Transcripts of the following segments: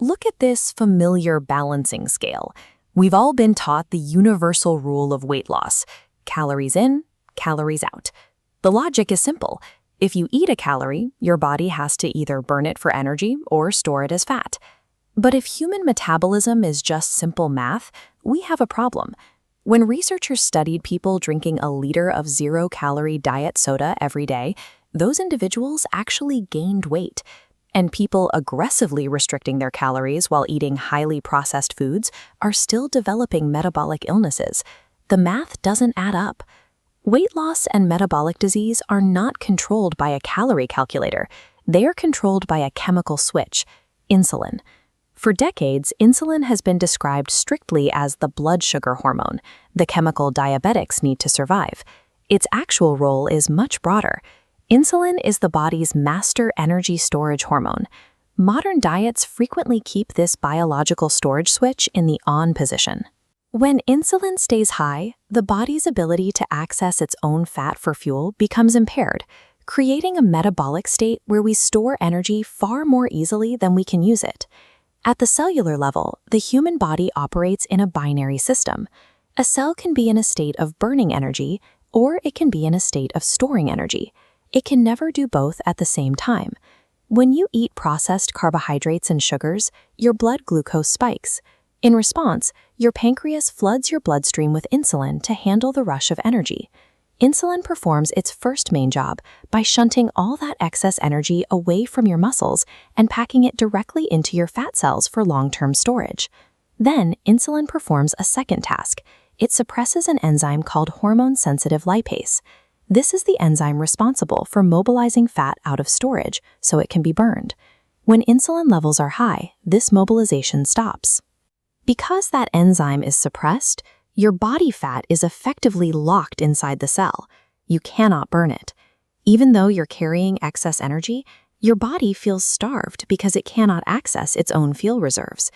Look at this familiar balancing scale. We've all been taught the universal rule of weight loss: calories in, calories out. The logic is simple. If you eat a calorie, your body has to either burn it for energy or store it as fat. But if human metabolism is just simple math, we have a problem. When researchers studied people drinking a liter of zero-calorie diet soda every day, those individuals actually gained weight. And people aggressively restricting their calories while eating highly processed foods are still developing metabolic illnesses. The math doesn't add up. Weight loss and metabolic disease are not controlled by a calorie calculator. They are controlled by a chemical switch: insulin. For decades, insulin has been described strictly as the blood sugar hormone, the chemical diabetics need to survive. Its actual role is much broader. Insulin is the body's master energy storage hormone. Modern diets frequently keep this biological storage switch in the on position. When insulin stays high, the body's ability to access its own fat for fuel becomes impaired, creating a metabolic state where we store energy far more easily than we can use it. At the cellular level, the human body operates in a binary system. A cell can be in a state of burning energy, or it can be in a state of storing energy. It can never do both at the same time. When you eat processed carbohydrates and sugars, your blood glucose spikes. In response, your pancreas floods your bloodstream with insulin to handle the rush of energy. Insulin performs its first main job by shunting all that excess energy away from your muscles and packing it directly into your fat cells for long-term storage. Then, insulin performs a second task. It suppresses an enzyme called hormone-sensitive lipase. This is the enzyme responsible for mobilizing fat out of storage so it can be burned. When insulin levels are high, this mobilization stops. Because that enzyme is suppressed, your body fat is effectively locked inside the cell. You cannot burn it. Even though you're carrying excess energy, your body feels starved because it cannot access its own fuel reserves.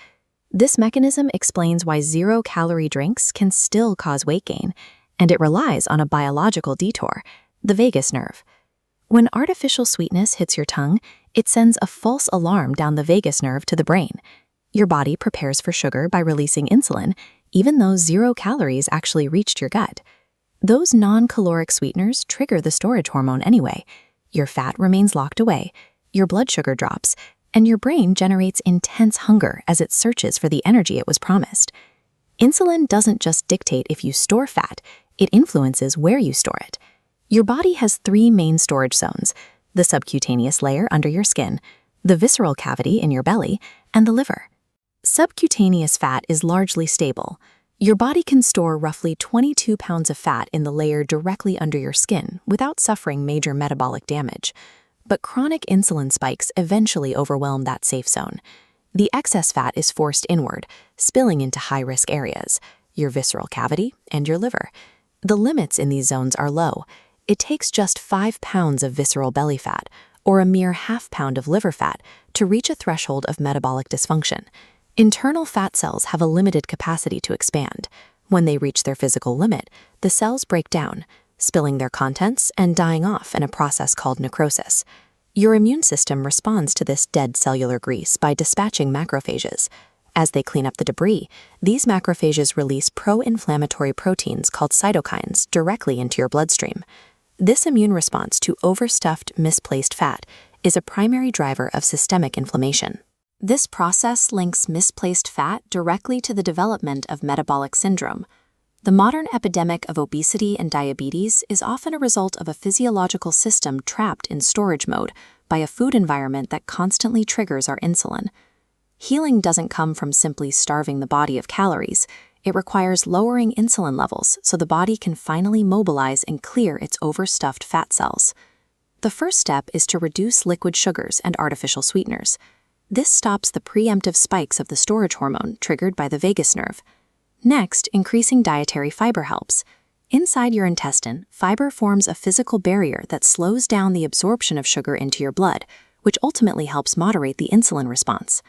This mechanism explains why zero-calorie drinks can still cause weight gain, and it relies on a biological detour: the vagus nerve. When artificial sweetness hits your tongue, it sends a false alarm down the vagus nerve to the brain. Your body prepares for sugar by releasing insulin, even though 0 calories actually reached your gut. Those non-caloric sweeteners trigger the storage hormone anyway. Your fat remains locked away, your blood sugar drops, and your brain generates intense hunger as it searches for the energy it was promised. Insulin doesn't just dictate if you store fat, it influences where you store it. Your body has 3 main storage zones: the subcutaneous layer under your skin, the visceral cavity in your belly, and the liver. Subcutaneous fat is largely stable. Your body can store roughly 22 pounds of fat in the layer directly under your skin without suffering major metabolic damage. But chronic insulin spikes eventually overwhelm that safe zone. The excess fat is forced inward, spilling into high-risk areas: your visceral cavity and your liver. The limits in these zones are low. It takes just 5 pounds of visceral belly fat, or a mere ½ pound of liver fat, to reach a threshold of metabolic dysfunction. Internal fat cells have a limited capacity to expand. When they reach their physical limit, the cells break down, spilling their contents and dying off in a process called necrosis. Your immune system responds to this dead cellular grease by dispatching macrophages. As they clean up the debris, these macrophages release pro-inflammatory proteins called cytokines directly into your bloodstream. This immune response to overstuffed, misplaced fat is a primary driver of systemic inflammation. This process links misplaced fat directly to the development of metabolic syndrome. The modern epidemic of obesity and diabetes is often a result of a physiological system trapped in storage mode by a food environment that constantly triggers our insulin. Healing doesn't come from simply starving the body of calories. It requires lowering insulin levels so the body can finally mobilize and clear its overstuffed fat cells. The first step is to reduce liquid sugars and artificial sweeteners. This stops the preemptive spikes of the storage hormone triggered by the vagus nerve. Next, increasing dietary fiber helps. Inside your intestine, fiber forms a physical barrier that slows down the absorption of sugar into your blood, which ultimately helps moderate the insulin response.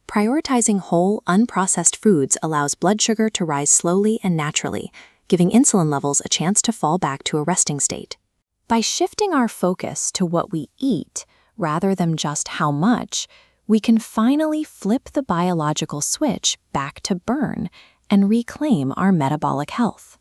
Prioritizing whole, unprocessed foods allows blood sugar to rise slowly and naturally, giving insulin levels a chance to fall back to a resting state. By shifting our focus to what we eat, rather than just how much, we can finally flip the biological switch back to burn and reclaim our metabolic health.